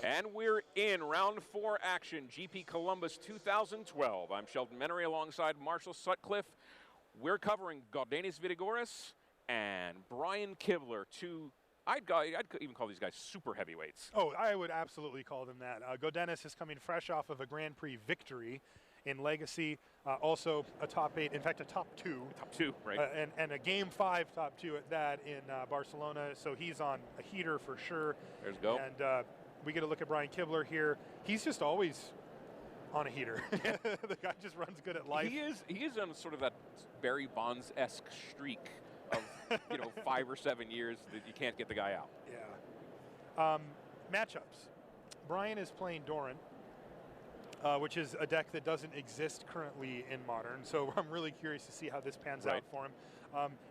And we're in round 4 action, GP Columbus 2012. I'm Sheldon Menery alongside Marshall Sutcliffe. We're covering Vidugirs and Brian Kibler, two, I'd even call these guys super heavyweights. Oh, I would absolutely call them that. Godinez is coming fresh off of a Grand Prix victory in Legacy, also a top 8, in fact a top 2. Top 2, right. And a Game 5 top 2 at that in Barcelona, so he's on a heater for sure. There's go. And we get a look at Brian Kibler here. He's just always on a heater. The guy just runs good at life. He is on sort of that Barry Bonds-esque streak of 5 or 7 years that you can't get the guy out. Yeah. Matchups. Brian is playing Doran, which is a deck that doesn't exist currently in Modern, so I'm really curious to see how this pans out for him.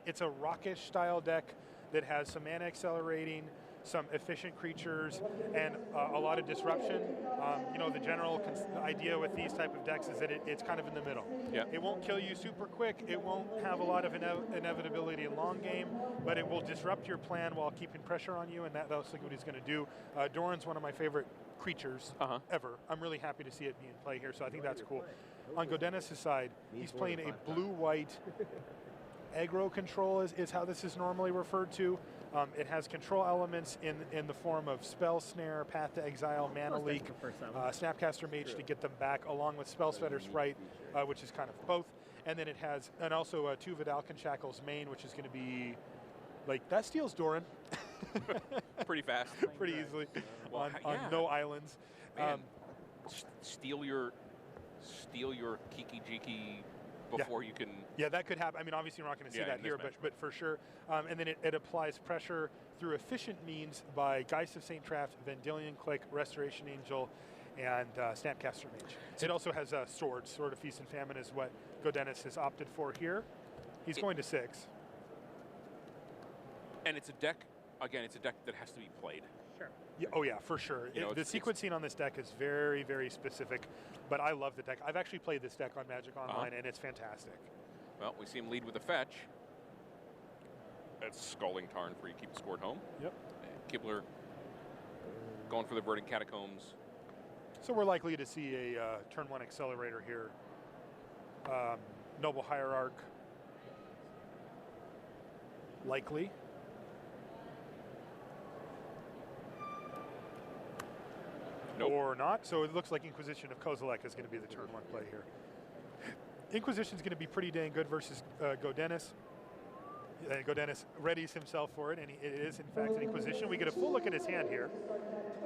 It's a rockish style deck that has some mana accelerating, some efficient creatures, and a lot of disruption. The general idea with these type of decks is that it's kind of in the middle. Yeah. It won't kill you super quick, it won't have a lot of inevitability in long game, but it will disrupt your plan while keeping pressure on you, and that's like what he's going to do. Doran's one of my favorite creatures ever. I'm really happy to see it be in play here, so I think that's cool. On Godinez' side, he's playing a blue-white aggro control is how this is normally referred to. It has control elements in the form of Spell Snare, Path to Exile, Mana Leak, Snapcaster Mage to get them back, along with Spell Sweater Sprite, which is kind of both. And then it has, and also 2 Vidalcan Shackles main, which is going to be, that steals Doran. Pretty fast. Pretty easily on no islands. Steal your Kiki Jiki before you can... Yeah, that could happen. I mean, obviously we're not going to see that here, but for sure. And then it applies pressure through efficient means by Geist of St. Traft, Vendilion Click, Restoration Angel, and Snapcaster Mage. It also has Swords. Sword of Feast and Famine is what Godinez has opted for here. He's going to 6. And it's a deck, again, it's a deck that has to be played. Sure. Yeah, oh yeah, for sure. The sequencing on this deck is very, very specific, but I love the deck. I've actually played this deck on Magic Online, and it's fantastic. Well, we see him lead with a fetch. That's Scalding Tarn for you to keep the score at home. Yep. And Kibler going for the Verdant Catacombs. So we're likely to see a turn 1 accelerator here. Noble Hierarch. Likely. Nope. Or not. So it looks like Inquisition of Kozilek is going to be the turn 1 play here. Inquisition is going to be pretty dang good versus Godinez. Godinez readies himself for it, and it is, in fact, an Inquisition. We get a full look at his hand here.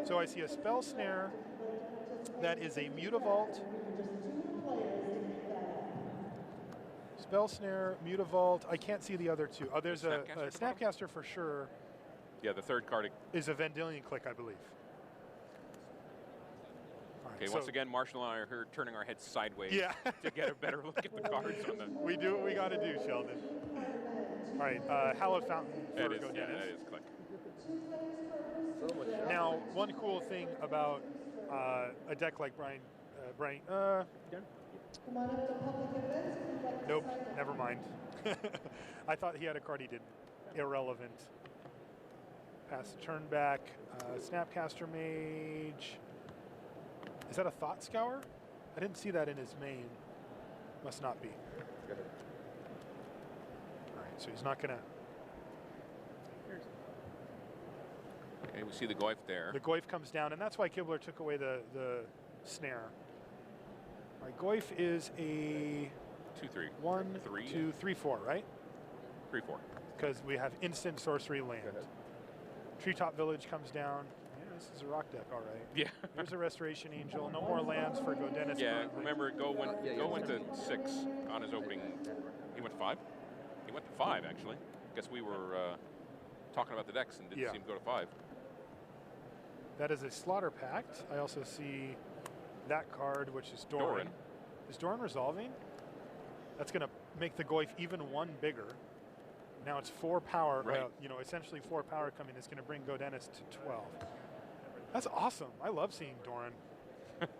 So I see a Spell Snare that is a Mutavault. Spell Snare, Mutavault. I can't see the other 2. Oh, there's a Snapcaster for sure. Yeah, the third card is a Vendilion Click, I believe. Okay, once again, Marshall and I are here turning our heads sideways to get a better look at the cards on the... We do what we got to do, Sheldon. All right, Hallowed Fountain for Godinez. Yeah, that is click. Now, one cool thing about a deck like Brian... Nope, never mind. I thought he had a card he didn't. Irrelevant. Pass the turn back. Snapcaster Mage... Is that a Thought Scour? I didn't see that in his main. Must not be. All right, so he's not going to... Okay, we see the Goyf there. The Goyf comes down, and that's why Kibler took away the snare. All right, Goyf is a... 2/3. 1, 3. 2, 3, 4, right? 3/4. Because we have instant sorcery land. Treetop Village comes down. This is a rock deck, all right. Yeah. There's a Restoration Angel. No more lands for Godinez. Yeah, remember, Go went to 6 on his opening. He went to 5? He went to 5, actually. Guess we were talking about the decks and didn't see him go to 5. That is a Slaughter Pact. I also see that card, which is Doran. Is Doran resolving? That's going to make the Goyf even 1 bigger. Now it's 4 power. Right. Essentially 4 power coming is going to bring Godinez to 12. That's awesome. I love seeing Doran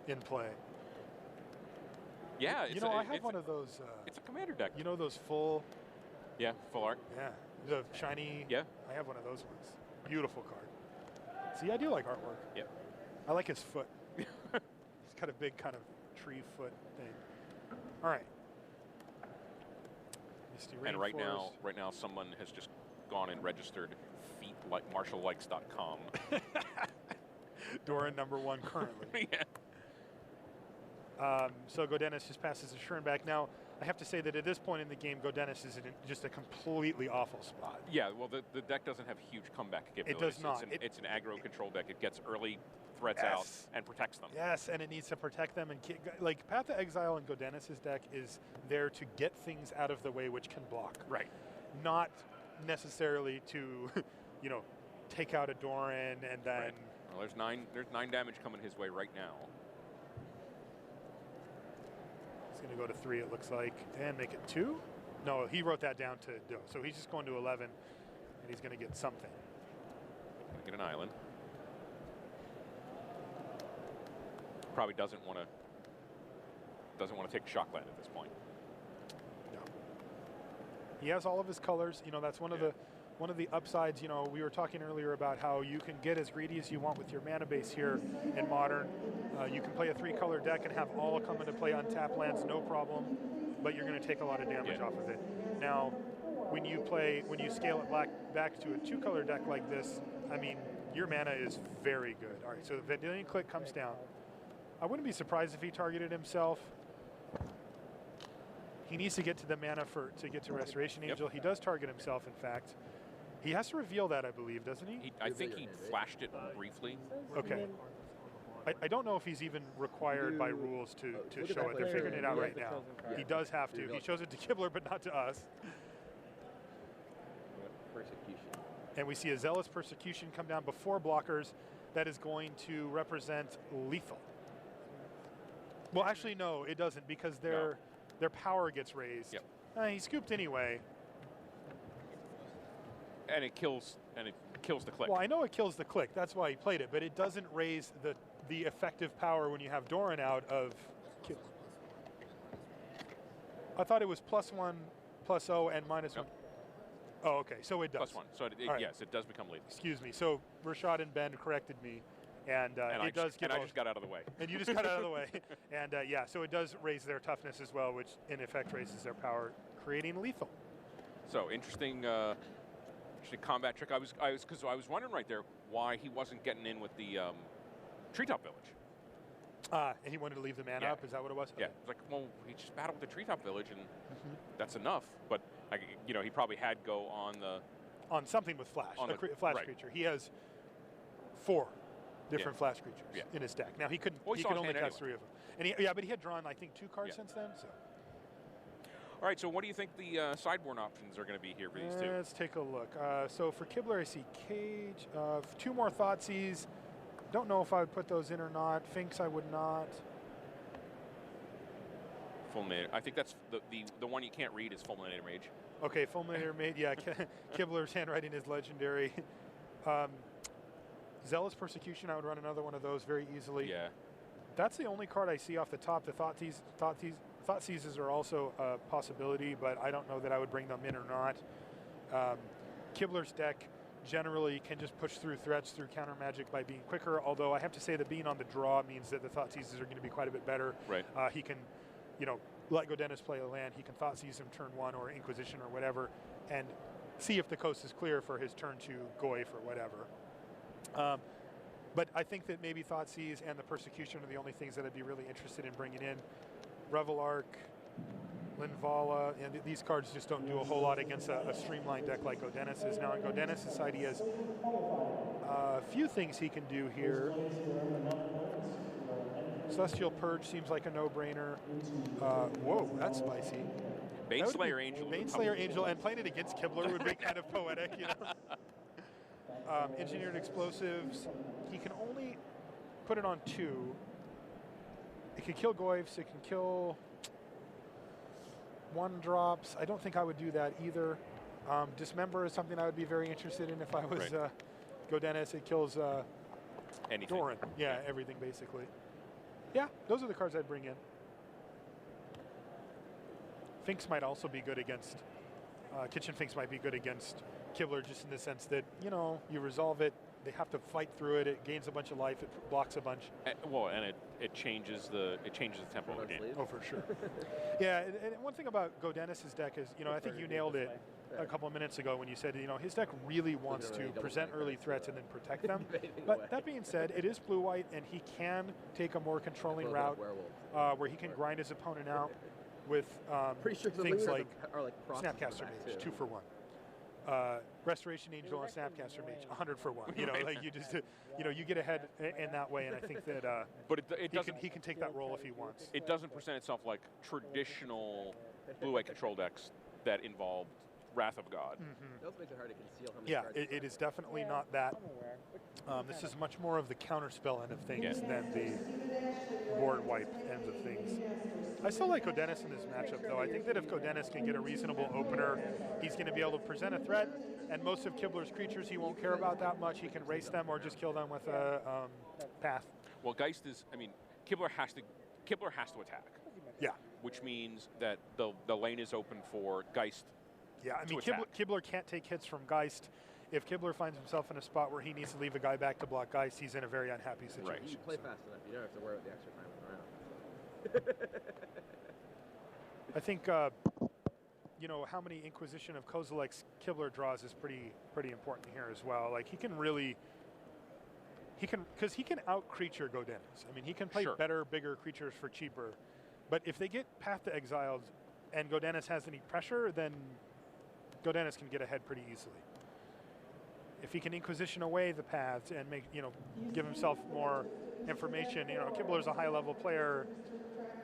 in play. Yeah, I have one of those. It's a commander deck. Those full. Yeah, full art. Yeah, the shiny. Yeah. I have one of those ones. Beautiful card. See, I do like artwork. Yep. I like his foot. He's got a big kind of tree foot thing. All right. Misty and right now, someone has just gone and registered feet-like-marshalllikes.com. Doran #1 currently. Yeah. So Godenis just passes to Schoenbach. Now, I have to say that at this point in the game, Godenis is in just a completely awful spot. Yeah, well, the deck doesn't have huge comeback capabilities. It does not. It's an aggro control deck. It gets early threats out and protects them. Yes, and it needs to protect them. And like Path to Exile in Godenis' deck is there to get things out of the way which can block. Right. Not necessarily to, you know, take out a Doran and then. Right. Well, there's nine damage coming his way right now. He's going to go to 3, it looks like, and make it 2. No, he wrote that down to do. So he's just going to 11, and he's going to get something. Gonna get an island. Probably doesn't want to take Shockland at this point. No. He has all of his colors. You know, that's one of the upsides. You know, we were talking earlier about how you can get as greedy as you want with your mana base here in Modern. You can play a 3-color deck and have all come into play on tap lands, no problem, but you're going to take a lot of damage off of it. Now, when you scale it back to a 2-color deck like this, I mean, your mana is very good. All right, so the Vendilion Clique comes down. I wouldn't be surprised if he targeted himself. He needs to get to the mana to get to Restoration Angel. He does target himself, in fact. He has to reveal that, I believe, doesn't he? I think he flashed it briefly. Okay. I don't know if he's even required by rules to show it. They're figuring it out right now. He does have to. He shows it to Kibler, but not to us. Persecution. And we see a Zealous Persecution come down before blockers. That is going to represent lethal. Well, actually, no, it doesn't, because their power gets raised. Yep. He scooped anyway. And it kills the Clique. Well, I know it kills the Clique. That's why he played it, but it doesn't raise the effective power when you have Doran out of kill. I thought it was +1, +0, and -1. Oh, okay. So it does. +1. So right. Yes, it does become lethal. Excuse me. So Rashad and Ben corrected me, and I it does. And I just got out of the way. And you just got out of the way. And yeah, so it does raise their toughness as well, which in effect raises their power, creating lethal. So interesting combat trick. I was wondering right there why he wasn't getting in with the Treetop Village. And he wanted to leave the mana up. Is that what it was? Yeah. It's like, well, he just battled the Treetop Village, and that's enough. But he probably had go on something with flash, flash creature. He has 4 different flash creatures in his deck. Now he couldn't. Well, he could only cast 3 of them. And but he had drawn, I think, 2 cards since then. So. All right. So what do you think the sideboard options are going to be here for these two? Let's take a look. So for Kibler, I see Cage. 2 more Thoughtseize. Don't know if I would put those in or not. Finks, I would not. Fulminator. I think that's the one you can't read is Fulminator Mage. Okay, Fulminator Mage. Yeah, Kibler's handwriting is legendary. Zealous Persecution, I would run another one of those very easily. Yeah. That's the only card I see off the top. The Thoughtseizes are also a possibility, but I don't know that I would bring them in or not. Kibler's deck generally can just push through threats through counter magic by being quicker, although I have to say that being on the draw means that the Thoughtseizes are going to be quite a bit better. Right. He can, let Godenis play a land. He can Thoughtseize him turn 1 or Inquisition or whatever, and see if the coast is clear for his turn 2 Goyf or whatever. But I think that maybe Thoughtseize and the Persecution are the only things that I'd be really interested in bringing in. Revel Arc, Linvala, and these cards just don't do a whole lot against a streamlined deck like Godenis' is. Now on Godenis' side, he has a few things he can do here. Celestial Purge seems like a no-brainer. Whoa, that's spicy. Baneslayer Angel. Baneslayer Angel, and playing it against Kibler would be kind of poetic, Engineered Explosives, he can only put it on 2. It can kill Goyfs, it can kill 1-drops. I don't think I would do that either. Dismember is something I would be very interested in if I was Godenis. It kills anything. Doran. Yeah, everything basically. Yeah, those are the cards I'd bring in. Finks might also be good against, Kitchen Finks might be good against Kibler just in the sense that, you resolve it, they have to fight through it. It gains a bunch of life. It blocks a bunch. And it changes the tempo of the game. Oh, for sure. Yeah, and one thing about Godennis's deck is, I think you nailed it a couple of minutes ago when you said, his deck really wants to present early threats and then protect them. But that being said, it is blue-white, and he can take a more controlling route where he can grind his opponent out with things like Snapcaster Mage, 2 for 1. Restoration Angel and Snapcaster Mage, 100 for 1. Like you just, you get ahead in that way, and I think that but he can take that role if he wants. It doesn't present itself like traditional blue-white control decks that involve Wrath of God. It also makes it hard to conceal how many cards. It is definitely not that. This is much more of the counterspell end of things than the board wipe end of things. I still like Godennis in this matchup, though. I think that if Godennis can get a reasonable opener, he's going to be able to present a threat, and most of Kibler's creatures he won't care about that much. He can race them or just kill them with a path. Well, Geist is, Kibler has to attack. Yeah. Which means that the lane is open for Geist. Yeah, Kibler can't take hits from Geist. If Kibler finds himself in a spot where he needs to leave a guy back to block Geist, he's in a very unhappy situation. Right. You play fast enough. You don't have to worry about the extra time in the round. I think, how many Inquisition of Kozilek's Kibler draws is pretty important here as well. Like, he can out-creature Godennis. He can play better, bigger creatures for cheaper. But if they get Path to Exiled and Godennis has any pressure, then Godennis can get ahead pretty easily. If he can Inquisition away the paths and make, give himself more information, Kibler's a high-level player.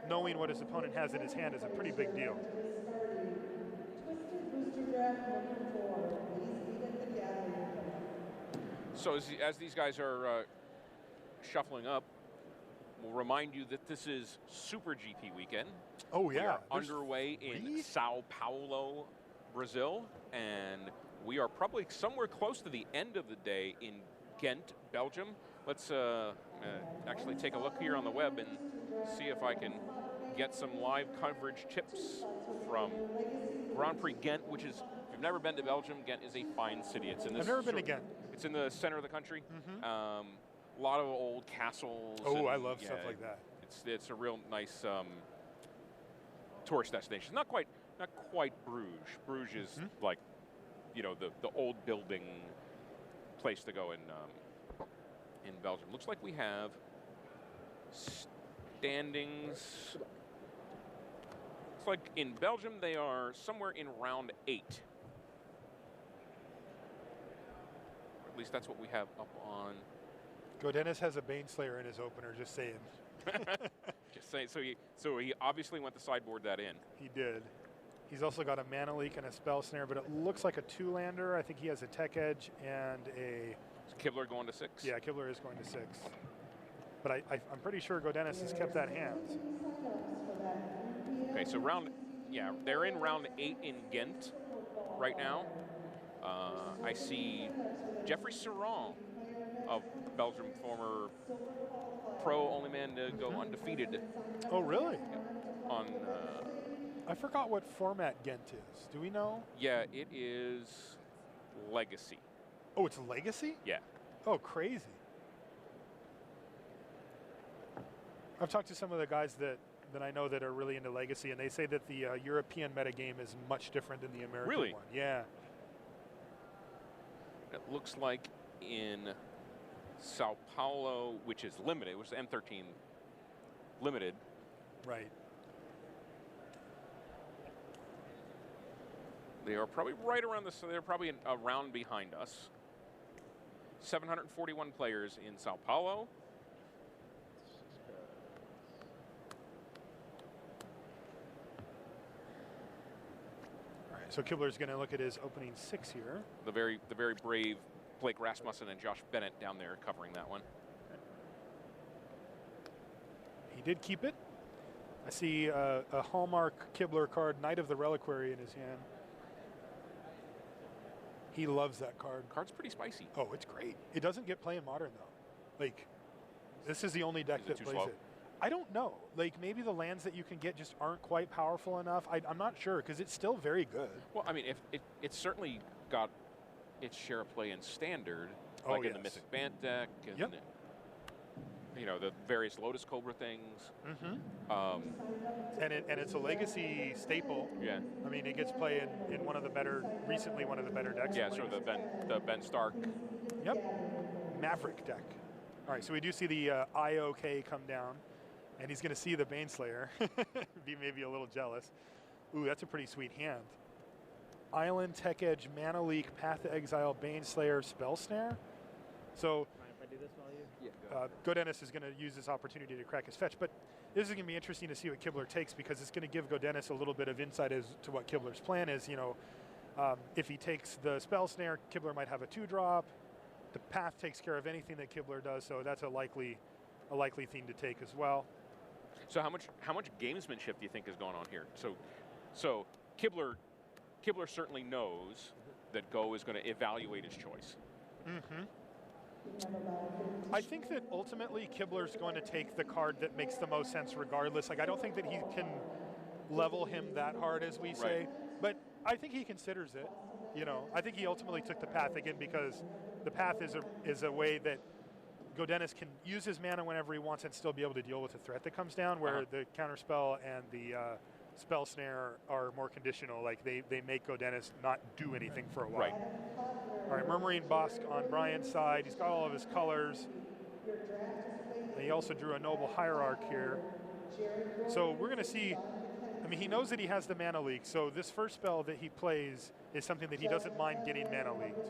Knowing what his opponent has in his hand is a pretty big deal. So as these guys are shuffling up, we'll remind you that this is Super GP weekend. Oh, yeah. We are underway in Sao Paulo, Brazil, and we are probably somewhere close to the end of the day in Ghent, Belgium. Let's actually take a look here on the web and see if I can get some live coverage tips from Grand Prix Ghent, which is, if you've never been to Belgium, Ghent is a fine city. It's in this I've never been to Ghent. It's in the center of the country. A lot of old castles. Oh, I love stuff like that. It's a real nice tourist destination. Not quite Bruges. Bruges is like, the old building place to go in Belgium. Looks like we have standings. Looks like in Belgium they are somewhere in round 8. Or at least that's what we have up on. Godennis has a Baneslayer in his opener, just saying. Just saying. So he obviously went to sideboard that in. He did. He's also got a Mana Leak and a Spell Snare, but it looks like a 2-lander. I think he has a Tech Edge and a... Is Kibler going to 6? Yeah, Kibler is going to 6. But I'm pretty sure Godennis has kept that hand. Okay, so they're in round 8 in Ghent right now. I see Jeffrey Serron of Belgium, former pro, only man to go undefeated. Oh, really? On... I forgot what format Ghent is. Do we know? Yeah, it is Legacy. Oh, it's Legacy? Yeah. Oh, crazy. I've talked to some of the guys that I know that are really into Legacy, and they say that the European metagame is much different than the American one. Yeah. It looks like in Sao Paulo, which is limited, which is M13 limited. Right. They are probably right around this, so they're probably a round behind us. 741 players in Sao Paulo. All right, so Kibler's going to look at his opening 6 here. The very brave Blake Rasmussen and Josh Bennett down there covering that one. He did keep it. I see a Hallmark Kibler card, Knight of the Reliquary, in his hand. He loves that card. Card's pretty spicy. Oh, it's great. It doesn't get play in Modern, though. Like, this is the only deck that plays it. I don't know. Like, maybe the lands that you can get just aren't quite powerful enough. I'm not sure, because it's still very good. Well, I mean, if it's certainly got its share of play in Standard. Oh, like in yes. the Mythic Bant deck, and Yep. you know, the various Lotus Cobra things. And it's a legacy staple. Yeah. I mean, it gets play in one of the better, recently one of the better decks. Yeah, sort of the Ben Stark. Yep. Maverick deck. All right, so we do see the IOK come down, and he's going to see the Baneslayer. Be maybe a little jealous. Ooh, that's a pretty sweet hand. Island, Tech Edge, Mana Leak, Path to Exile, Baneslayer, Spell Snare. So Mind if I do this while you? Yeah. Godennis is going to use this opportunity to crack his fetch, but this is going to be interesting to see what Kibler takes, because it's going to give Godennis a little bit of insight as to what Kibler's plan is. You know, if he takes the Spell Snare, Kibler might have a 2-drop. The Path takes care of anything that Kibler does, so that's a likely thing to take as well. So how much gamesmanship do you think is going on here? So Kibler certainly knows that Go is going to evaluate his choice. I think that ultimately Kibler's going to take the card that makes the most sense regardless. Like, I don't think that he can level him that hard, as we say, but I think he considers it. You know, I think he ultimately took the Path again because the Path is a way that Godennis can use his mana whenever he wants and still be able to deal with the threat that comes down, where the Counterspell and the Spell Snare are more conditional. Like, they make Godennis not do anything for a while. Right. All right, Murmuring Bosk on Brian's side. He's got all of his colors. And he also drew a Noble Hierarch here. So we're going to see, I mean, he knows that he has the Mana Leak, so this first spell that he plays is something that he doesn't mind getting Mana Leaked.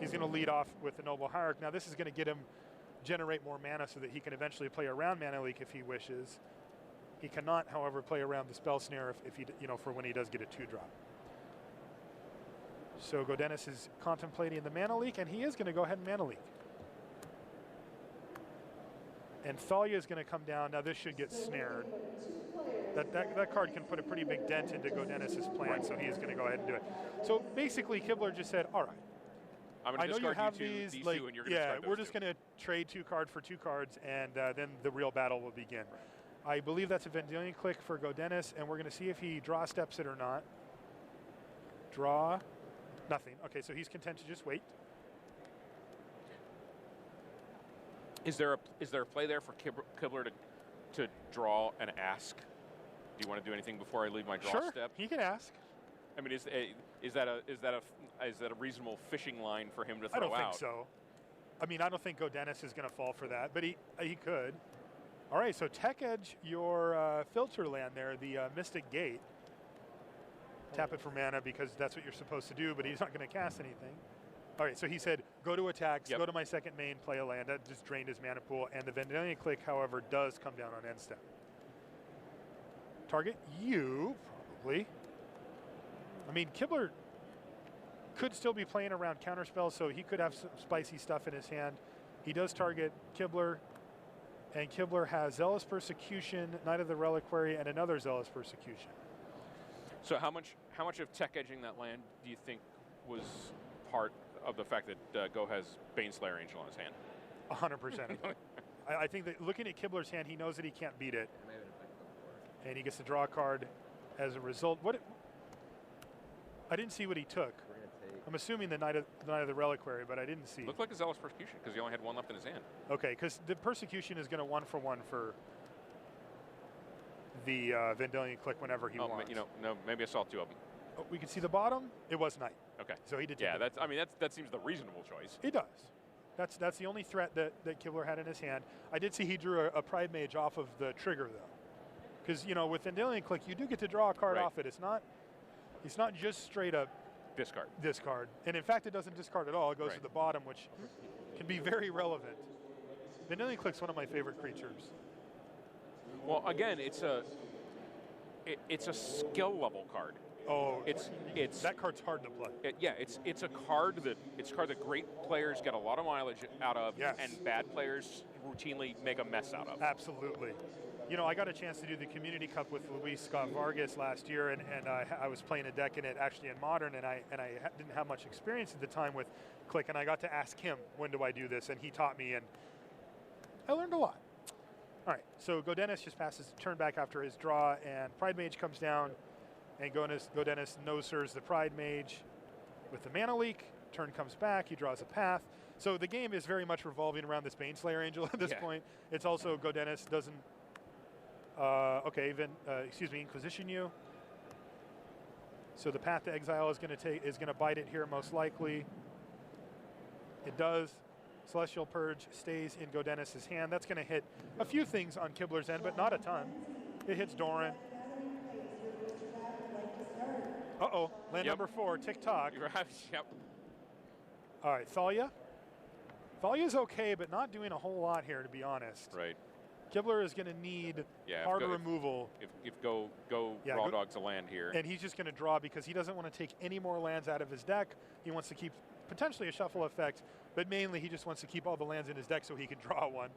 He's going to lead off with the Noble Hierarch. Now this is going to get him generate more mana so that he can eventually play around Mana Leak if he wishes. He cannot, however, play around the Spell Snare if he, you know, for when he does get a 2-drop. So Godennis is contemplating the Mana Leak, and he is going to go ahead and Mana Leak. And Thalia is going to come down. Now this should get snared. That card can put a pretty big dent into Godennis' plan, so he is going to go ahead and do it. So basically, Kibler just said, all right, I know you have these like, two, and you're going to yeah, we're just going to trade 2 card for 2 cards, and then the real battle will begin. I believe that's a Vendilion Click for Godennis, and we're going to see if he draw steps it or not. Draw, nothing. Okay, so he's content to just wait. Is there a play there for Kibler to draw and ask? Do you want to do anything before I leave my draw Sure, step? he can ask. I mean, is that a reasonable fishing line for him to throw out? I don't think so. I mean, I don't think Godennis is going to fall for that, but he could. All right, so Tech Edge your filter land there, the Mystic Gate. Tap it for mana because that's what you're supposed to do, but he's not going to cast anything. All right, so he said, go to attacks, go to my second main, play a land. That just drained his mana pool. And the Vendilion Click, however, does come down on end step. Target you, probably. I mean, Kibler could still be playing around counterspells, so he could have some spicy stuff in his hand. He does target Kibler, and Kibler has Zealous Persecution, Knight of the Reliquary, and another Zealous Persecution. So how much of tech edging that land do you think was part of the fact that Go has Baneslayer Angel in his hand? 100%. I think that looking at Kibler's hand, he knows that he can't beat it. And he gets to draw a card as a result. I didn't see what he took. I'm assuming the Knight of the Reliquary, but I didn't see. Looked like a Zealous Persecution because he only had 1 left in his hand. Okay, because the Persecution is going to 1-for-1 for the Vendilion Click whenever he wants. You know, no, maybe I saw 2 of them. Oh, we can see the bottom. It was Knight. Okay. So he did. Yeah, that seems the reasonable choice. He does. That's the only threat that Kibler had in his hand. I did see he drew a Pride Mage off of the trigger though, because you know with Vendilion Click you do get to draw a card off it. It's not just straight up discard. And in fact, it doesn't discard at all. It goes to the bottom, which can be very relevant. Vendilion Click's one of my favorite creatures. Well, again, it's a skill level card. Oh, it's that card's hard to play. It's a card that great players get a lot of mileage out of, yes. and bad players routinely make a mess out of. Absolutely. You know, I got a chance to do the Community Cup with Luis Scott Vargas last year, and I was playing a deck in it actually in Modern, and I didn't have much experience at the time with Click, and I got to ask him, when do I do this, and he taught me, and I learned a lot. All right, so Godennis just passes the turn back after his draw, and Pride Mage comes down, and Godennis no-sirs the Pride Mage with the Mana Leak, turn comes back, he draws a path. So the game is very much revolving around this Baneslayer Angel at this point. It's also Godennis doesn't, Inquisition you. So the path to exile is going to bite it here most likely. It does. Celestial Purge stays in Godennis' hand. That's going to hit a few things on Kibler's end, but not a ton. It hits Doran. Uh-oh, land number 4, tick-tock. Yep. All right, Thalia. Thalia's okay, but not doing a whole lot here, to be honest. Right. Kibler is going to need harder removal. If go Raw Dog's a land here. And he's just going to draw because he doesn't want to take any more lands out of his deck. He wants to keep potentially a shuffle effect, but mainly he just wants to keep all the lands in his deck so he can draw one.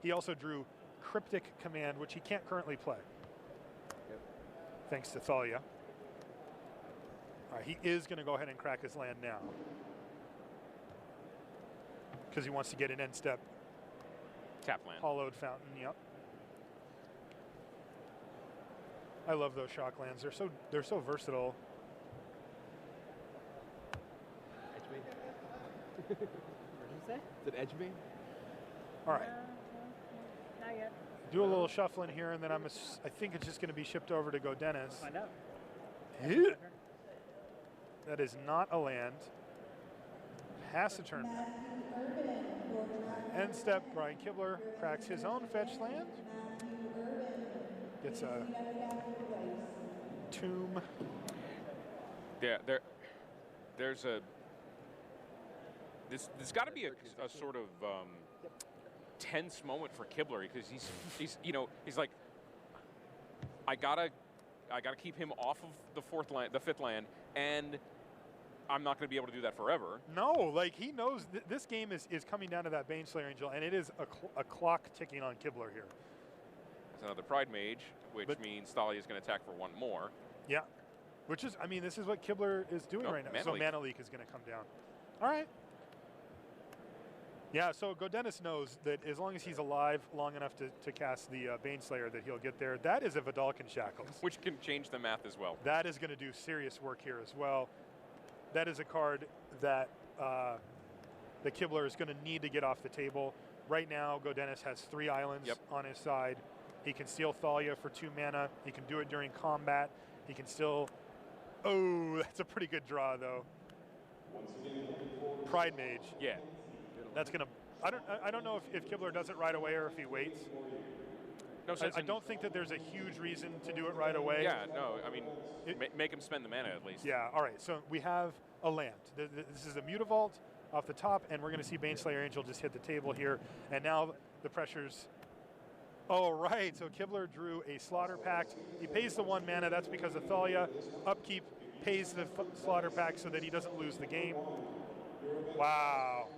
He also drew Cryptic Command, which he can't currently play. Yep. Thanks to Thalia. All right, he is going to go ahead and crack his land now, because he wants to get an end step. Tap land. Hollowed Fountain, yep. I love those shock lands. They're so versatile. Edge bait. What did you say? Is it edge bait? All right. Not yet. Do a little shuffling here, and then I think it's just going to be shipped over to Godennis. Find out. That is not a land. Pass a turn back. End step, Brian Kibler cracks his own fetch land. Gets a tomb. Yeah, there's got to be a sort of tense moment for Kibler, because he's like, I gotta keep him off of the fifth land, and I'm not going to be able to do that forever. No, like he knows this game is coming down to that Baneslayer Angel, and it is a clock ticking on Kibler here. That's another Pride Mage, which means Thalia is going to attack for one more. Yeah, which is, I mean, this is what Kibler is doing right now. So Mana Leak is going to come down. All right. Yeah, so Godennis knows that as long as he's alive long enough to cast the Baneslayer, that he'll get there. That is a Vidalcan Shackles. Which can change the math as well. That is going to do serious work here as well. That is a card that the Kibler is going to need to get off the table. Right now, Godennis has 3 islands on his side. He can steal Thalia for 2 mana. He can do it during combat. He can still... Oh, that's a pretty good draw, though. Pride Mage. Yeah. That's going to... I don't know if Kibler does it right away or if he waits. No sense. I don't think that there's a huge reason to do it right away. Yeah, no, I mean, make him spend the mana at least. Yeah, all right, so we have a land. This is a Mutavault off the top, and we're going to see Baneslayer Angel just hit the table here. And now the pressure's... Oh, right, so Kibler drew a Slaughter Pact. He pays the 1 mana, that's because of Thalia. Upkeep pays the Slaughter Pact so that he doesn't lose the game. Wow,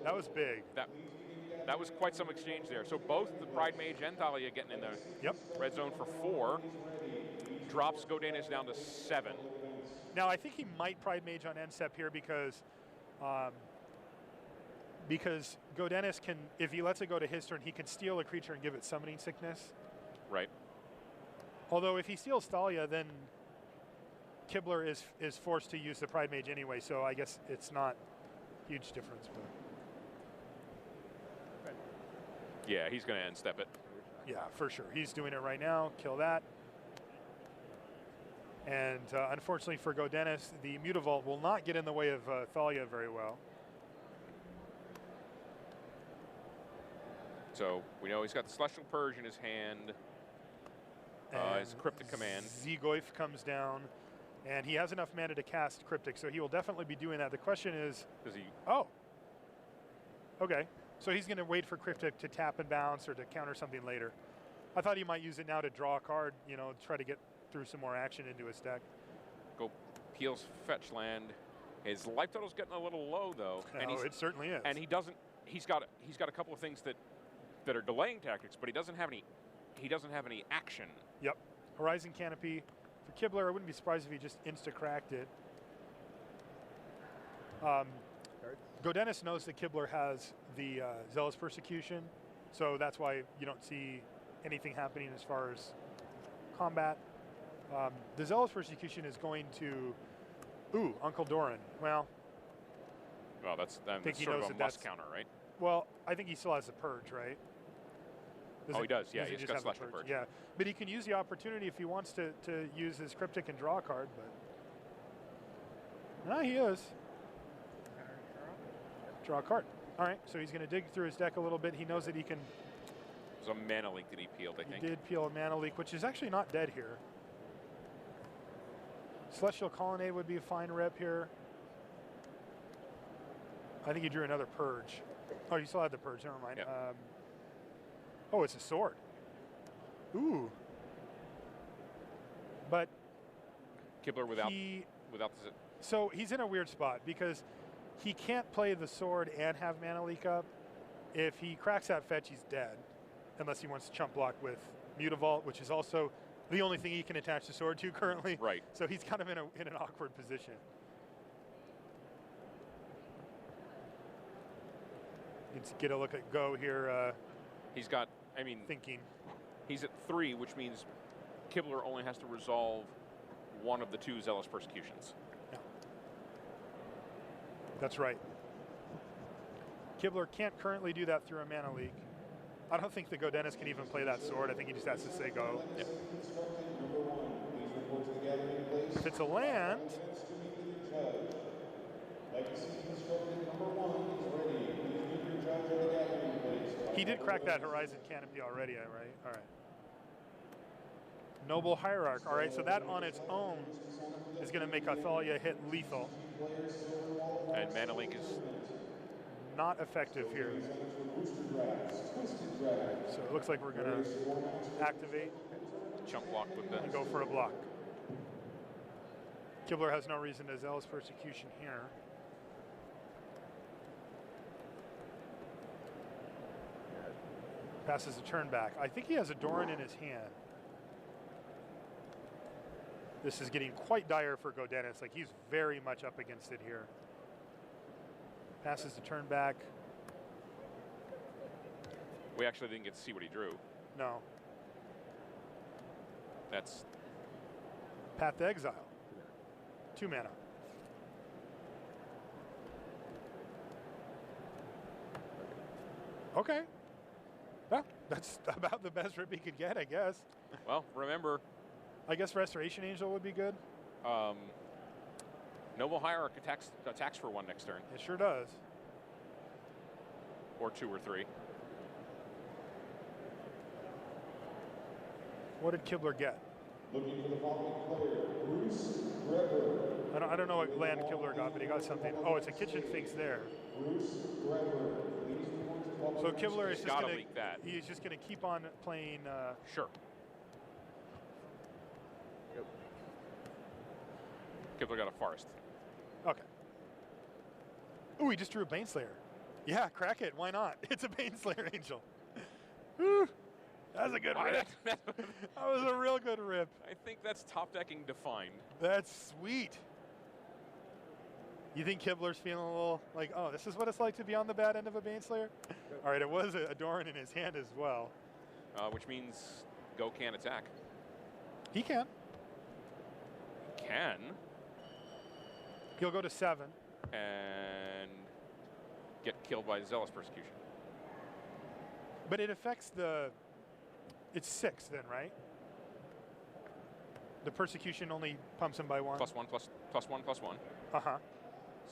that was big. That was quite some exchange there. So both the Pride Mage and Thalia getting in the red zone for 4. Drops Godennis down to 7. Now, I think he might Pride Mage on end step here because Godennis can, if he lets it go to his turn, he can steal a creature and give it Summoning Sickness. Right. Although if he steals Thalia, then Kibler is forced to use the Pride Mage anyway, so I guess it's not a huge difference. But yeah, he's going to end step it. Yeah, for sure. He's doing it right now. Kill that. And unfortunately for Godennis, the Mutavault will not get in the way of Thalia very well. So we know he's got the Celestial Purge in his hand. His Cryptic Command. Zegoif comes down, and he has enough mana to cast Cryptic, so he will definitely be doing that. The question is... Does he... Oh. Okay. So he's going to wait for Cryptic to tap and bounce or to counter something later. I thought he might use it now to draw a card, you know, try to get through some more action into his deck. Go Peel's fetch land. His life total's getting a little low, though. And it certainly is. And he doesn't... He's got a couple of things that are delaying tactics, but he doesn't have any action. Yep. Horizon Canopy. For Kibler, I wouldn't be surprised if he just insta-cracked it. Godennis knows that Kibler has the Zealous Persecution, so that's why you don't see anything happening as far as combat. The Zealous Persecution is going to... Ooh, Uncle Doran. Well, Well, that's think he sort knows of a that must that's- counter, right? Well, I think he still has the purge, right? Oh, he does. Yeah, does he he's just got have the Celestial Purge. Yeah, but he can use the opportunity if he wants to use his Cryptic and draw a card, but... No, he is. Draw a card. All right, so he's going to dig through his deck a little bit. He knows that he can... It was a mana leak that he peeled, I think. He did peel a mana leak, which is actually not dead here. Celestial Colonnade would be a fine rep here. I think he drew another purge. Oh, you still had the purge. Never mind. Yep. Oh, it's a sword. Ooh. But Kibler without the... So he's in a weird spot because he can't play the sword and have mana leak up. If he cracks that fetch, he's dead. Unless he wants to chump block with Mutavault, which is also the only thing he can attach the sword to currently. Right. So he's kind of in an awkward position. Let's get a look at Go here. He's got, I mean, thinking. He's at 3, which means Kibler only has to resolve one of the 2 Zealous Persecutions. Yeah. That's right. Kibler can't currently do that through a mana leak. I don't think the Go Dennis can even play that sword. I think he just has to say go. Yep. If it's a land, he did crack that Horizon Canopy already, right? All right. Noble Hierarch. All right, so that on its own is going to make Athalia hit lethal. And mana leak is not effective here. So it looks like we're going to activate. Chump block with the... And go for a block. Kibler has no reason to Zealous Persecution here. Passes a turn back. I think he has a Doran in his hand. This is getting quite dire for Go Dennis. Like, he's very much up against it here. Passes the turn back. We actually didn't get to see what he drew. No. That's... Path to Exile. 2 mana. Okay. Well, that's about the best rip he could get, I guess. Well, remember... I guess Restoration Angel would be good. Noble Hierarch attacks for 1 next turn. It sure does. Or 2 or 3. What did Kibler get? Looking for the following player, Bruce Greber. I don't know what land Kibler got, but he got something. Oh, it's a Kitchen Finks there. Bruce Greber. So Kibler is just gotta going leak that. He's just going to keep on playing. Sure. Yep. Kibler got a Forest. Okay. Ooh, he just drew a Baneslayer. Yeah, crack it. Why not? It's a Baneslayer Angel. Whew. That was a good rip. That was a real good rip. I think that's top decking defined. That's sweet. You think Kibler's feeling a little like, oh, this is what it's like to be on the bad end of a Baneslayer? All right, it was a Doran in his hand as well. Which means Go can't attack. He can. Can. He'll go to 7. And get killed by Zealous Persecution. But it affects the... It's 6 then, right? The Persecution only pumps him by 1? +1, +1. Uh-huh.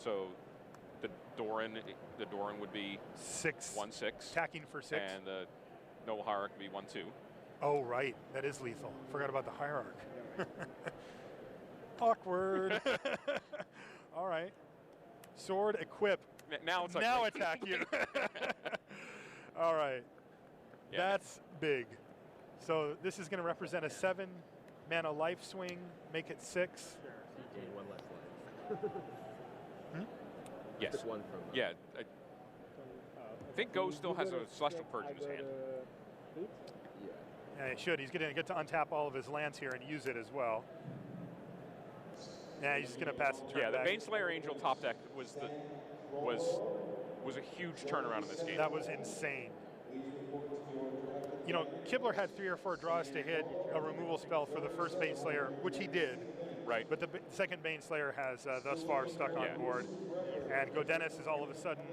So the Doran would be 6. 1/6. Attacking for 6. And the Noble Hierarch would be 1/2. Oh, right. That is lethal. Forgot about the Hierarch. Awkward. All right. Sword, equip. Now it's like... Now attack you. All right. Yeah. That's big. So this is going to represent a 7 mana life swing, make it 6. Gain 1 less life. Yes. Just 1 from... Yeah. I think Go still has a Celestial Purge in his hand. Yeah. Yeah, he should. He's going to get to untap all of his lands here and use it as well. Yeah, he's just going to pass the turn Yeah, the back. Baneslayer Angel top deck was a huge turnaround in this game. That was insane. You know, Kibler had 3 or 4 draws to hit a removal spell for the first Baneslayer, which he did. Right. But the second Baneslayer has thus far stuck on board. And Godenis is all of a sudden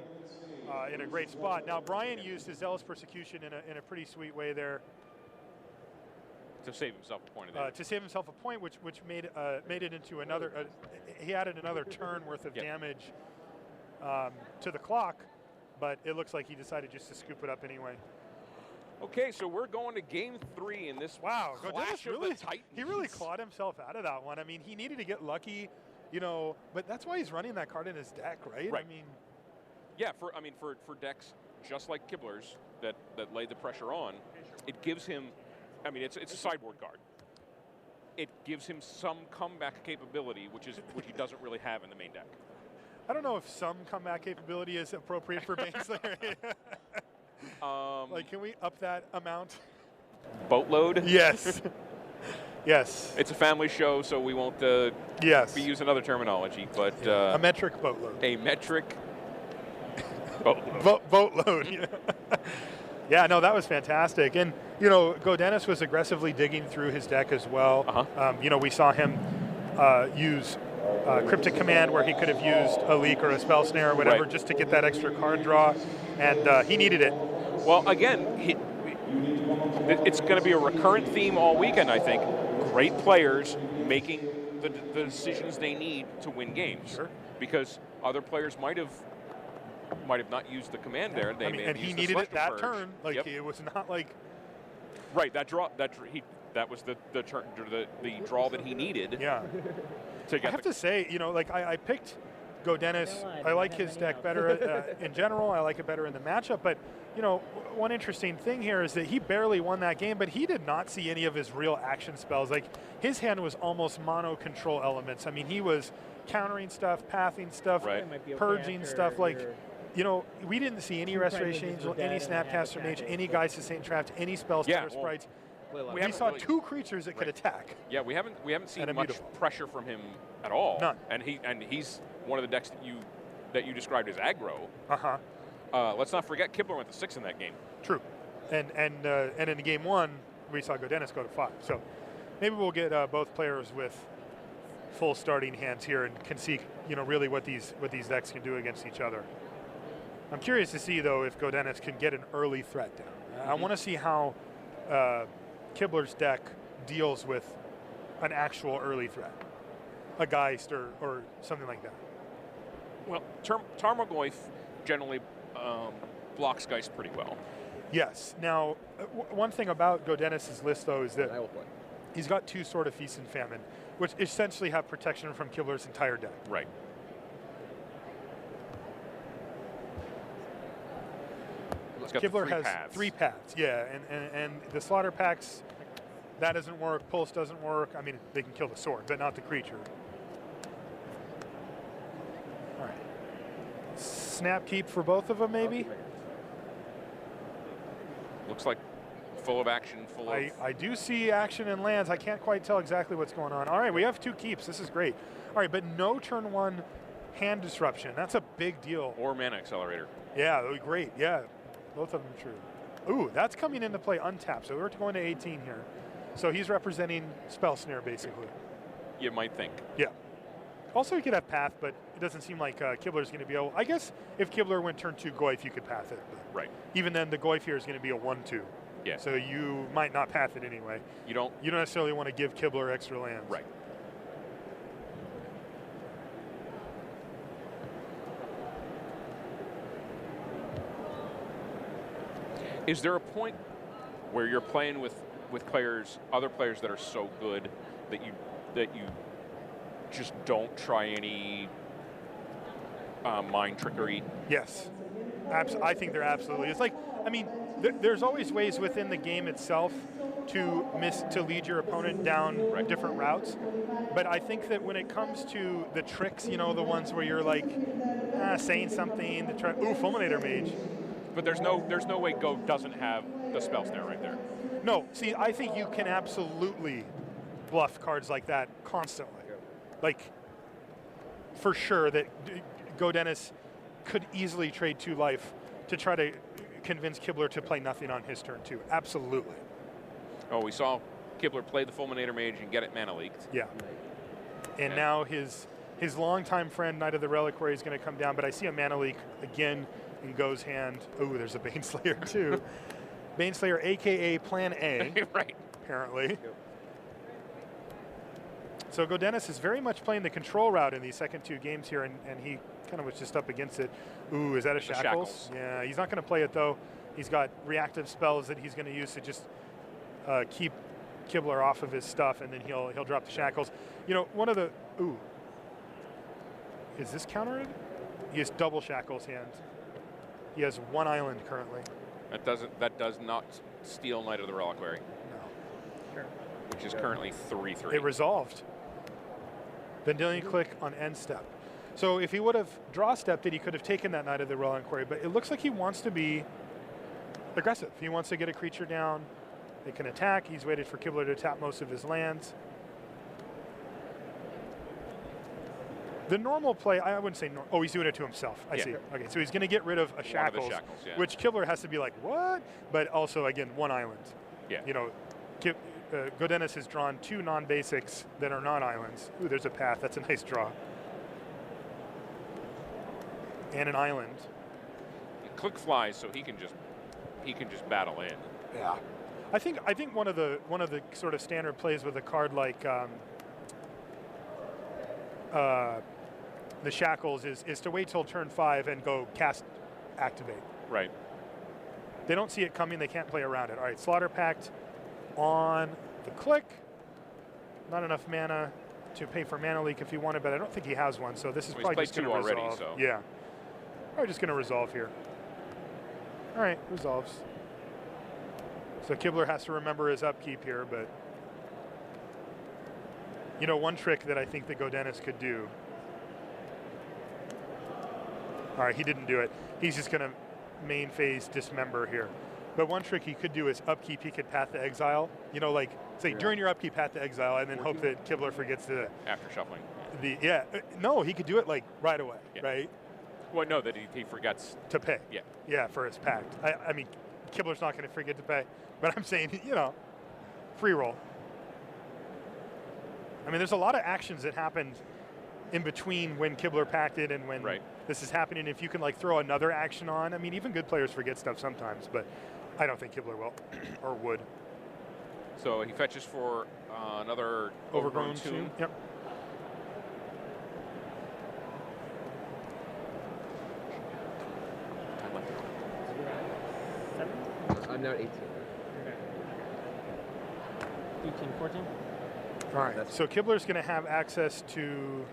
in a great spot. Now, Brian used his Zealous Persecution in a pretty sweet way there. To save himself a point of damage. To save himself a point, which made it into another. He added another turn worth of damage to the clock, but it looks like he decided just to scoop it up anyway. Okay, so we're going to game 3 in this clash of the Titans. He really clawed himself out of that one. I mean, he needed to get lucky, you know, but that's why he's running that card in his deck, right? Right. I mean, yeah, for decks just like Kibler's that laid the pressure on, it gives him. I mean, it's a sideboard card. It gives him some comeback capability, which he doesn't really have in the main deck. I don't know if some comeback capability is appropriate for Baneslayer. Like, can we up that amount? Boatload? Yes. Yes. It's a family show, so we won't be using other terminology, but a metric boatload. A metric boatload. Boatload. Yeah, no, that was fantastic. And, you know, Godenis was aggressively digging through his deck as well. You know, we saw him use Cryptic Command where he could have used a Leak or a Spell Snare or whatever just to get that extra card draw, and he needed it. Well, again, it's going to be a recurrent theme all weekend, I think. Great players making the decisions they need to win games. Sure. Because other players might have not used the command there. They may have he used needed the it that purge. turn. Like, it was not like... Right, that was the draw that he needed. Yeah. To get I have to say, you know, like I picked Godenis. I like his deck better in general. I like it better in the matchup. But, you know, one interesting thing here is that he barely won that game, but he did not see any of his real action spells. Like, his hand was almost mono control elements. I mean, he was countering stuff, pathing stuff, purging stuff. Like, you know, we didn't see any Restoration Angel, any Snapcaster Mage, any Geist of Saint Trapped, any Spellstutter Sprites. We saw two creatures that could attack. Yeah, we haven't seen much pressure from him at all. None. And he's one of the decks that you described as aggro. Let's not forget Kibler went to 6 in that game. True, and in game 1 we saw Godenis go to 5. So maybe we'll get both players with full starting hands here and can see, you know, really what these decks can do against each other. I'm curious to see though if Godenis can get an early threat down. I want to see how Kibler's deck deals with an actual early threat, a Geist or something like that. Well, Tarmogoyf generally blocks Geist pretty well. Yes. Now, one thing about Godenis' list, though, is that he's got 2 Sword of Feast and Famine, which essentially have protection from Kibler's entire deck. Right. Kibler has 3 paths, yeah, and the Slaughter Packs, that doesn't work, Pulse doesn't work. I mean, they can kill the sword, but not the creature. All right. Snap Keep for both of them, maybe? Looks like full of action, I do see action and lands. I can't quite tell exactly what's going on. All right, we have 2 keeps. This is great. All right, but no turn 1 hand disruption. That's a big deal. Or Mana Accelerator. Yeah, that would be great. Yeah. Both of them true. Ooh, that's coming into play untapped. So we're going to 18 here. So he's representing Spell Snare, basically. You might think. Yeah. Also, he could have Path, but it doesn't seem like Kibler's going to be able... I guess if Kibler went turn 2 Goyf, you could Path it. Right. Even then, the Goyf here is going to be a 1-2. Yeah. So you might not Path it anyway. You don't necessarily want to give Kibler extra lands. Right. Is there a point where you're playing with other players that are so good that you just don't try any mind trickery? Yes, I think there absolutely is. Like, I mean, there's always ways within the game itself to lead your opponent down different routes. But I think that when it comes to the tricks, you know, the ones where you're like saying something to try, Fulminator Mage. But there's no way Go doesn't have the Spell Snare right there. No, see, I think you can absolutely bluff cards like that constantly. Like, for sure that Godenis could easily trade 2 life to try to convince Kibler to play nothing on his turn 2. Absolutely. Oh, we saw Kibler play the Fulminator Mage and get it mana leaked. Yeah. And now his longtime friend, Knight of the Reliquary, is going to come down, but I see a Mana Leak again in Go's hand. Ooh, there's a Baneslayer too. Baneslayer, a.k.a. Plan A, right. apparently. Yep. So Godennis is very much playing the control route in these second 2 games here, and he kind of was just up against it. Ooh, is that a Shackles? Yeah, he's not going to play it, though. He's got reactive spells that he's going to use to just keep Kibler off of his stuff, and then he'll drop the Shackles. You know, one of the... Ooh. Is this countered? He has double Shackles hand. He has 1 island currently. That does not steal Knight of the Reliquary. No. Sure. Which is currently 3/3. It resolved. Then click on end step. So if he would have draw stepped it, he could have taken that Knight of the Reliquary, but it looks like he wants to be aggressive. He wants to get a creature down. They can attack. He's waited for Kibler to tap most of his lands. The normal play, I wouldn't say, oh, he's doing it to himself. I see. Okay, so he's going to get rid of a Shackles, which Kibler has to be like, what? But also, again, 1 island. Yeah. You know, Godennis has drawn 2 non-basics that are not islands. Ooh, there's a path. That's a nice draw. And an island. Click flies, so he can just battle in. Yeah. I think one of the sort of standard plays with a card like the Shackles is to wait till turn 5 and go cast activate. Right. They don't see it coming. They can't play around it. All right, Slaughter Pact on the click. Not enough mana to pay for Mana Leak if he wanted, but I don't think he has one. So this is probably just going to resolve. Already, so. Yeah. Probably just going to resolve here. All right, resolves. So Kibler has to remember his upkeep here, but you know, one trick that I think that Godennis could do. All right, he didn't do it. He's just going to main phase Dismember here. But one trick he could do is upkeep. He could Path to Exile. You know, like say during your upkeep, Path to Exile, and then hope that Kibler forgets to. After shuffling. No, he could do it like right away, right? Well, no, that he forgets to pay. Yeah. Yeah, for his pact. I mean, Kibler's not going to forget to pay, but I'm saying, you know, free roll. I mean, there's a lot of actions that happened in between when Kibler pacted and when this is happening. If you can like throw another action on, I mean, even good players forget stuff sometimes, but I don't think Kibler will or would. So he fetches for another Overgrown Tomb. Yep. I'm now 18. Okay. 18, 14? All right, so Kibler's going to have access to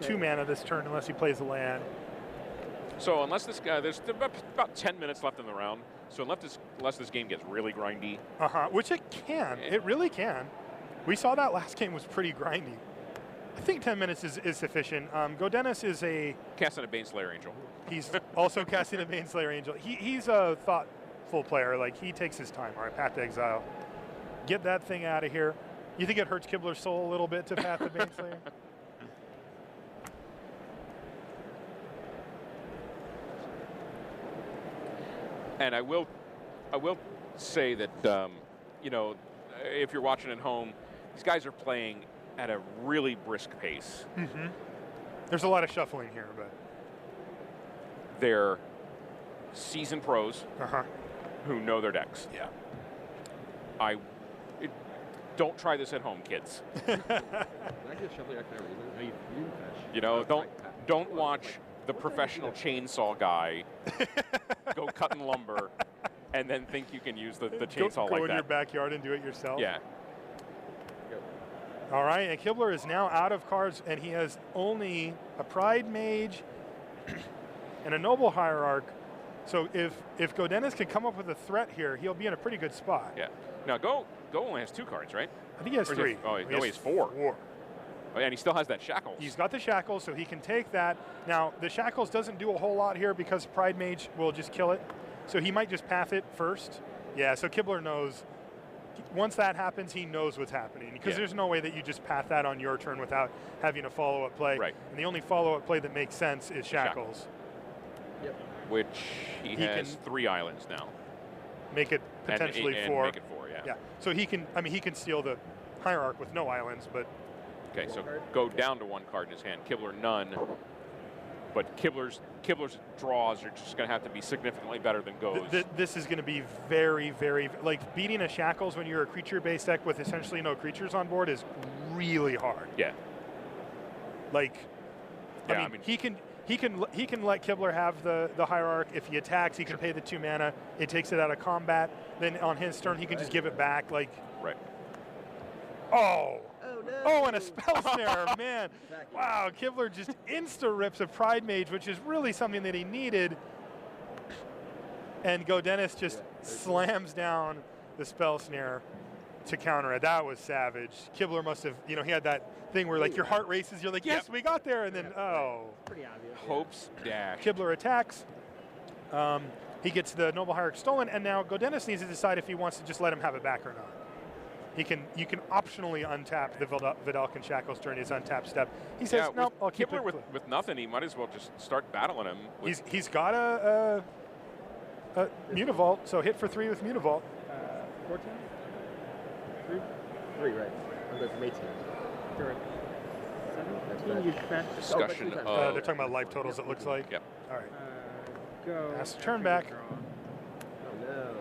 2 mana this turn unless he plays a land. So unless this guy, there's about 10 minutes left in the round, so unless this game gets really grindy. Which it can. It really can. We saw that last game was pretty grindy. I think 10 minutes is sufficient. Godennis is a... Casting a Baneslayer Angel. He's also casting a Baneslayer Angel. He's a thoughtful player. Like, he takes his time. All right, Path to Exile. Get that thing out of here. You think it hurts Kibler's soul a little bit to Path to Baneslayer? And I will say that, you know, if you're watching at home, these guys are playing at a really brisk pace. Mm-hmm. There's a lot of shuffling here, but they're seasoned pros who know their decks. Yeah. Don't try this at home, kids. You know, don't watch the professional chainsaw guy go cutting lumber and then think you can use the chainsaw go like in that. Your backyard and do it yourself. Yeah. All right, and Kibler is now out of cards, and he has only a Pride Mage and a Noble Hierarch. So if Godennis can come up with a threat here, he'll be in a pretty good spot. Yeah. Now Go only has 2 cards, right? I think he has 3. He has 4. Oh, and he still has that Shackles. He's got the Shackles, so he can take that. Now, the Shackles doesn't do a whole lot here because Pride Mage will just kill it. So he might just path it first. Yeah, so Kibler knows. Once that happens, he knows what's happening. Because there's no way that you just path that on your turn without having a follow-up play. Right. And the only follow-up play that makes sense is Shackles. Yep. Which he has 3 islands now. Make it potentially and 4. Make it 4, yeah. Yeah. So he can, I mean, he can steal the Hierarch with no islands, but Okay, so go down to 1 card in his hand. Kibler, none. But Kibler's draws are just going to have to be significantly better than Go's. This is going to be very, very, like beating a Shackles when you're a creature-based deck with essentially no creatures on board is really hard. Yeah. Like, Yeah, I mean, he can let Kibler have the Hierarch. If he attacks, he can pay the 2 mana. It takes it out of combat. Then on his turn, he can just give it back. Like, right. Oh, no. Oh, and a spell snare, man. Wow, Kibler just insta-rips a Pride Mage, which is really something that he needed. And Dennis just slams down the spell snare to counter it. That was savage. Kibler must have, he had that thing where like your heart races, you're like, yes, we got there, and then, Pretty obvious. Hopes dash. Kibler attacks. He gets the Noble Hierarch stolen, and now Dennis needs to decide if he wants to just let him have it back or not. You can optionally untap the Vidalcan Shackles during his untap step. He says, nope, I'll keep Kibler it. with nothing, he might as well just start battling him. He's got a Mutavault, so hit for 3 with Mutavault. 14? 3, right. I'm going from 18. Sure. 17, you bet. Discussion Oh, of... They're talking about life totals, it looks like. Yep. All right. Go. Has to turn back. Oh, no.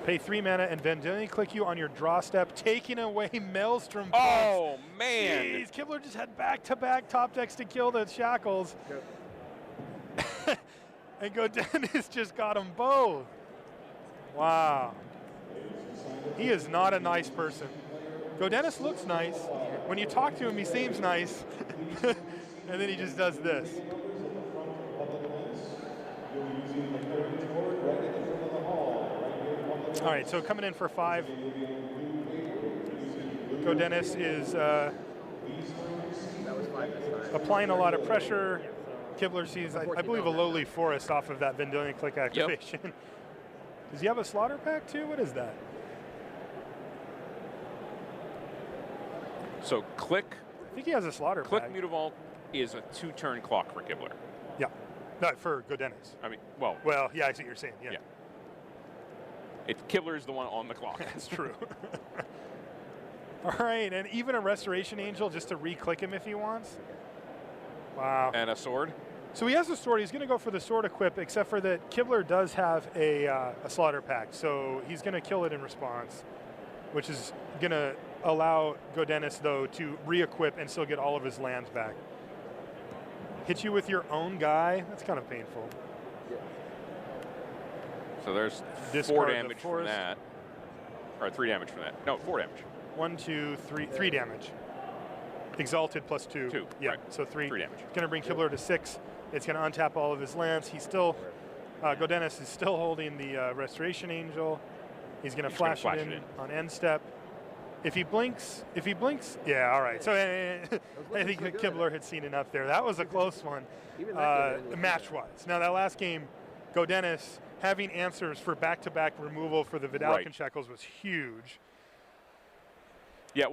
Pay 3 mana and then click you on your draw step, taking away Maelstrom. Oh, man. Jeez, Kibler just had back-to-back top decks to kill the Shackles. And Dennis just got them both. Wow. He is not a nice person. Dennis looks nice. When you talk to him, he seems nice. And then he just does this. All right, so coming in for 5. Dennis is That was 5 this time. applying a lot of pressure. Kibler sees, I believe, a lowly forest off of that Vendilion Click activation. Yep. Does he have a Slaughter Pact too? What is that? So click. I think he has a Slaughter Pact. Mutavault is a 2-turn clock for Kibler. Yeah. No, for Dennis. I mean, well. Well, yeah, I see what you're saying. Yeah. Kibler is the one on the clock. That's true. All right, and even a Restoration Angel just to re-click him if he wants. Wow. And a sword. So he has a sword. He's going to go for the sword equip, except for that Kibler does have a Slaughter Pact, so he's going to kill it in response, which is going to allow Dennis, though, to re-equip and still get all of his lands back. Hit you with your own guy? That's kind of painful. So there's Discard 4 damage from that. Or 3 damage from that. No, 4 damage. 1, 2, 3, 3 damage. Exalted plus 2. 2. Yeah, right. so 3. 3 damage. It's going to bring Kibler to 6. It's going to untap all of his lands. He's still, Dennis is still holding the Restoration Angel. He's going to flash it in on end step. If he blinks, yeah, all right. So I think Kibler had seen enough there. That was a close one, match-wise. Now, that last game, Dennis having answers for back-to-back removal for the Vidalcan Shackles was huge. Yeah, well.